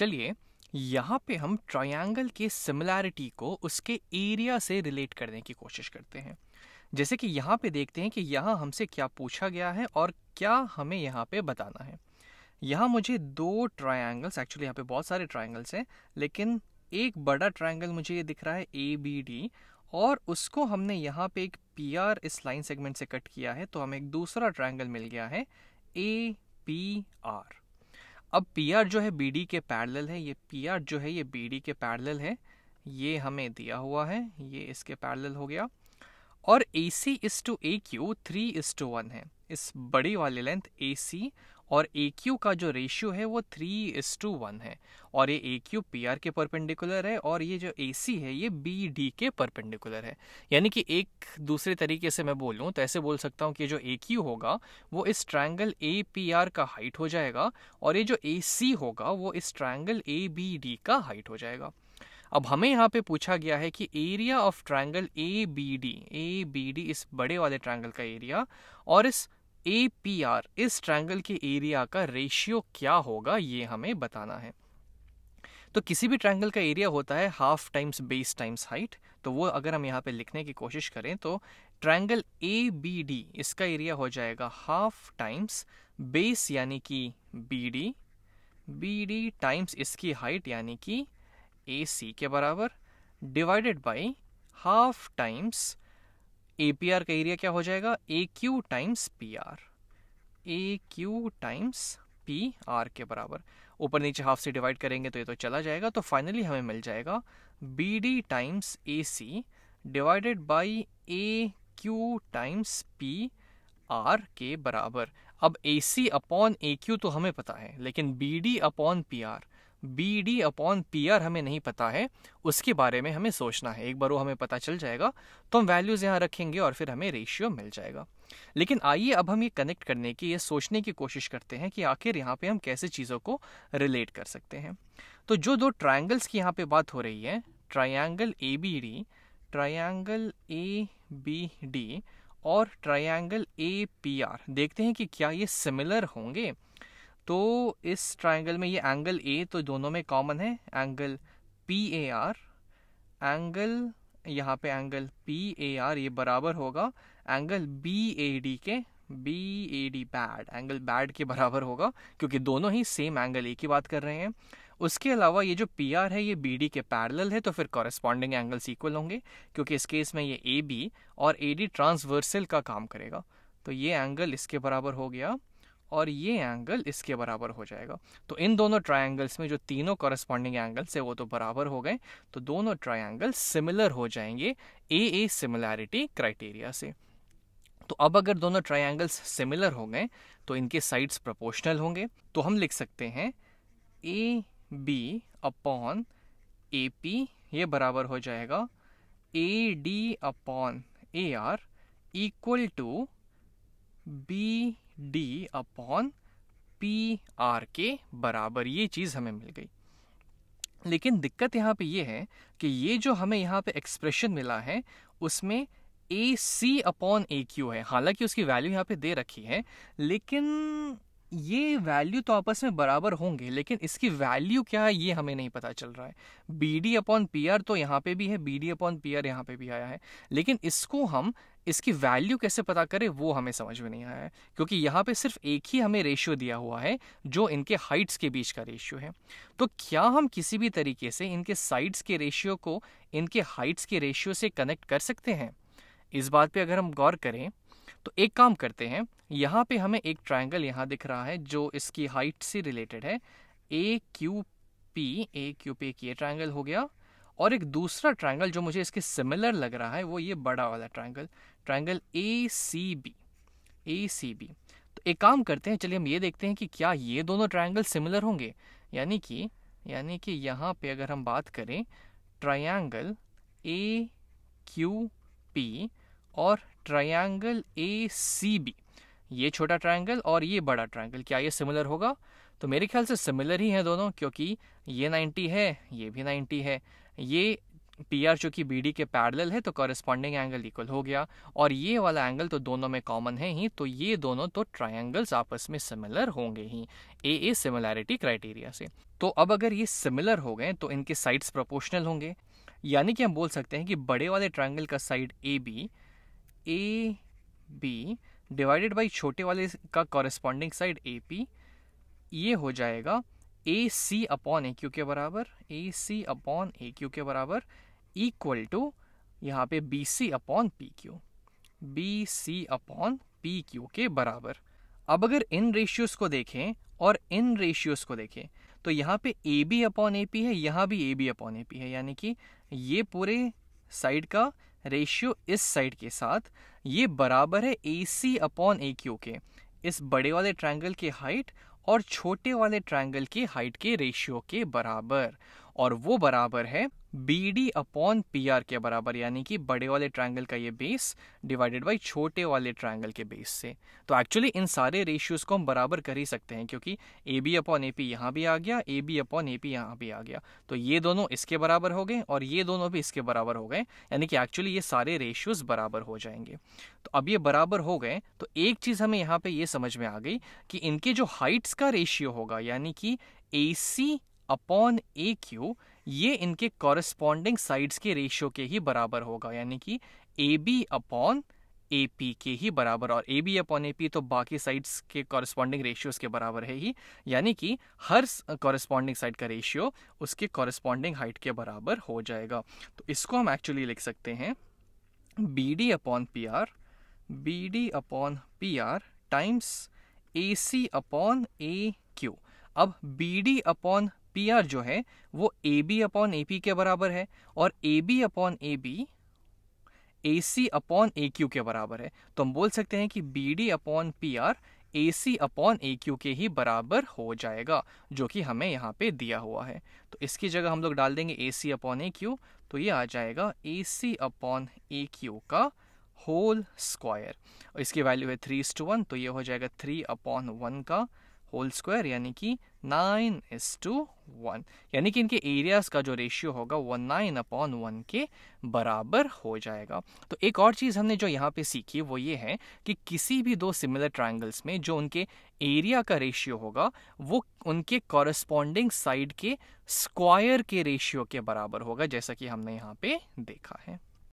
चलिए यहाँ पे हम ट्रायंगल के सिमिलैरिटी को उसके एरिया से रिलेट करने की कोशिश करते हैं। जैसे कि यहाँ पे देखते हैं कि यहाँ हमसे क्या पूछा गया है और क्या हमें यहाँ पे बताना है। यहाँ मुझे दो ट्रायंगल्स, एक्चुअली यहाँ पे बहुत सारे ट्रायंगल्स हैं, लेकिन एक बड़ा ट्रायंगल मुझे ये दिख रहा है ABD, और उसको हमने यहाँ पे एक PR इस लाइन सेगमेंट से कट किया है, तो हमें एक दूसरा ट्रायंगल मिल गया है APR। अब PR जो है BD के पैरेलल है, ये PR जो है ये BD के पैरेलल है, ये हमें दिया हुआ है, ये इसके पैरेलल हो गया। और AC इज टू AQ 3:1 है। इस बड़ी वाली लेंथ AC और AQ का जो रेशियो है वो 3:1 है, और ये AQ PR के परपेंडिकुलर है और ये जो AC है ये BD के परपेंडिकुलर है। यानी कि एक दूसरे तरीके से मैं बोलूँ तो ऐसे बोल सकता हूँ कि जो AQ होगा वो इस ट्रायंगल APR का हाइट हो जाएगा, और ये जो AC होगा वो इस ट्रायंगल ABD का हाइट हो जाएगा। अब हमें यहाँ पे पूछा गया है कि एरिया ऑफ ट्रायंगल ABD इस बड़े वाले ट्रायंगल का एरिया और इस APR इस ट्रायंगल के एरिया का रेशियो क्या होगा, ये हमें बताना है। तो किसी भी ट्रायंगल का एरिया होता है half times base times height, तो वो अगर हम यहाँ पे लिखने की कोशिश करें तो ट्रायंगल ABD इसका एरिया हो जाएगा हाफ टाइम्स बेस यानी कि BD टाइम्स इसकी हाइट यानी कि AC के बराबर, divided by half times APR का एरिया क्या हो जाएगा AQ टाइम्स PR के बराबर। ऊपर नीचे हाफ से डिवाइड करेंगे तो ये तो चला जाएगा, तो फाइनली हमें मिल जाएगा BD times AC divided by AQ times PR के बराबर। अब AC अपॉन AQ तो हमें पता है, लेकिन BD अपॉन PR हमें नहीं पता है, उसके बारे में हमें सोचना है। एक बार वो हमें पता चल जाएगा तो हम वैल्यूज़ यहाँ रखेंगे और फिर हमें रेशियो मिल जाएगा। लेकिन आइए अब हम ये कनेक्ट करने की, ये सोचने की कोशिश करते हैं कि आखिर यहाँ पे हम कैसे चीज़ों को रिलेट कर सकते हैं। तो जो दो ट्रायंगल्स की यहाँ पे बात हो रही है, ट्रायंगल ABD और ट्रायंगल APR, देखते हैं कि क्या ये सिमिलर होंगे। तो इस ट्रायंगल में ये एंगल A तो दोनों में कॉमन है, एंगल PAR, एंगल यहाँ पे एंगल PAR ये बराबर होगा एंगल BAD के, एंगल बैड के बराबर होगा, क्योंकि दोनों ही सेम एंगल A की बात कर रहे हैं। उसके अलावा ये जो PR है ये BD के पैरेलल है, तो फिर कॉरेस्पॉन्डिंग एंगल्स इक्वल होंगे, क्योंकि इस केस में ये AB और AD ट्रांसवर्सल का काम करेगा। तो ये एंगल इसके बराबर हो गया और ये एंगल इसके बराबर हो जाएगा। तो इन दोनों ट्रायंगल्स में जो तीनों कॉरेस्पॉन्डिंग एंगल्स है वो तो बराबर हो गए, तो दोनों ट्रायंगल सिमिलर हो जाएंगे AA सिमिलैरिटी क्राइटेरिया से। तो अब अगर दोनों ट्रायंगल्स सिमिलर हो गए तो इनके साइड्स प्रोपोर्शनल होंगे, तो हम लिख सकते हैं AB अपॉन AP ये बराबर हो जाएगा AD upon AR equal to BD upon PR के बराबर। ये चीज़ हमें मिल गई। लेकिन दिक्कत यहाँ पे ये है कि ये जो हमें यहाँ पे एक्सप्रेशन मिला है उसमें AC अपॉन AQ है, हालांकि उसकी वैल्यू यहाँ पे दे रखी है, लेकिन ये वैल्यू तो आपस में बराबर होंगे, लेकिन इसकी वैल्यू क्या है ये हमें नहीं पता चल रहा है। BD अपॉन PR तो यहाँ पे भी है, BD अपॉन PR यहाँ पे भी आया है, लेकिन इसको हम इसकी वैल्यू कैसे पता करें वो हमें समझ में नहीं आया है, क्योंकि यहाँ पे सिर्फ एक ही हमें रेशियो दिया हुआ है जो इनके हाइट्स के बीच का रेशियो है। तो क्या हम किसी भी तरीके से इनके साइड्स के रेशियो को इनके हाइट्स के रेशियो से कनेक्ट कर सकते हैं? इस बात पे अगर हम गौर करें तो एक काम करते हैं, यहाँ पे हमें एक ट्रायंगल यहाँ दिख रहा है जो इसकी हाइट से रिलेटेड है, AQP एक ये ट्रायंगल हो गया, और एक दूसरा ट्रायंगल जो मुझे इसके सिमिलर लग रहा है वो ये बड़ा वाला ट्रायंगल ACB। तो एक काम करते हैं, चलिए हम ये देखते हैं कि क्या ये दोनों ट्रायंगल सिमिलर होंगे। यानी कि यहाँ पे अगर हम बात करें ट्रायंगल AQP और ट्रायंगल ACB, ये छोटा ट्रायंगल और ये बड़ा ट्रायंगल, क्या ये सिमिलर होगा? तो मेरे ख्याल से सिमिलर ही है दोनों, क्योंकि ये 90 है, ये भी 90 है, ये पी आर जो कि बी डी के पैरेलल है, तो कॉरेस्पॉन्डिंग एंगल इक्वल हो गया, और ये वाला एंगल तो दोनों में कॉमन है ही, तो ये दोनों तो ट्रायंगल्स आपस में सिमिलर होंगे ही ए सिमिलैरिटी क्राइटेरिया से। तो अब अगर ये सिमिलर हो गए तो इनके साइड्स प्रोपोर्शनल होंगे, यानी कि हम बोल सकते हैं कि बड़े वाले ट्रायंगल का side A B divided by छोटे वाले का कॉरेस्पॉन्डिंग साइड ए पी, ये हो जाएगा ए सी अपॉन ए क्यू के बराबर, ए सी अपॉन ए क्यू के बराबर, इक्वल टू यहाँ पे B C upon P Q, B C upon P Q के बराबर। अब अगर इन रेशियोज को देखें और इन रेशियोज को देखें तो यहाँ पे A B upon A P है, यहाँ भी A B upon A P है, यानी कि ये पूरे साइड का रेशियो इस साइड के साथ ये बराबर है ए सी अपॉन ए क्यू के, इस बड़े वाले ट्रायंगल के हाइट और छोटे वाले ट्रायंगल के हाइट के रेशियो के बराबर, और वो बराबर है B D upon P R के बराबर, यानी कि बड़े वाले ट्रायंगल का ये बेस डिवाइडेड बाई छोटे वाले ट्रायंगल के बेस से। तो एक्चुअली इन सारे रेशियोज को हम बराबर कर ही सकते हैं, क्योंकि A B upon A P यहाँ भी आ गया, A B upon A P यहाँ भी आ गया, तो ये दोनों इसके बराबर हो गए और ये दोनों भी इसके बराबर हो गए, यानी कि एक्चुअली ये सारे रेशियोज बराबर हो जाएंगे। तो अब ये बराबर हो गए तो एक चीज़ हमें यहाँ पे ये समझ में आ गई कि इनके जो हाइट्स का रेशियो होगा, यानी कि ए सी अपॉन ए क्यू, ये इनके कॉरेस्पॉन्डिंग साइड्स के रेशियो के ही बराबर होगा, यानी कि A B upon A P के ही बराबर, और A B upon A P तो बाकी साइड्स के कॉरेस्पॉन्डिंग रेशियोज के बराबर है ही, यानी कि हर कॉरेस्पॉन्डिंग साइड का रेशियो उसके कॉरेस्पॉन्डिंग हाइट के बराबर हो जाएगा। तो इसको हम एक्चुअली लिख सकते हैं B D upon P R, B D upon P R times A C upon A Q. अब B D upon P R जो है वो A B upon A P के बराबर है, और A B upon A B A C upon A Q के बराबर है, तो हम बोल सकते हैं कि B D upon P R A C upon A Q के ही बराबर हो जाएगा, जो कि हमें यहाँ पे दिया हुआ है। तो इसकी जगह हम लोग डाल देंगे ए सी अपॉन ए क्यू, तो ये आ जाएगा ए सी अपॉन ए क्यू का होल स्क्वायर, और इसकी वैल्यू है 3:1, तो ये हो जाएगा 3/1 का होल स्क्वायर, यानी कि 9:1, यानी कि इनके एरियाज का जो रेशियो होगा वो 9/1 के बराबर हो जाएगा। तो एक और चीज़ हमने जो यहाँ पे सीखी वो ये है कि किसी भी दो सिमिलर ट्रायंगल्स में जो उनके एरिया का रेशियो होगा वो उनके कॉरेस्पॉन्डिंग साइड के स्क्वायर के रेशियो के बराबर होगा, जैसा कि हमने यहाँ पे देखा है।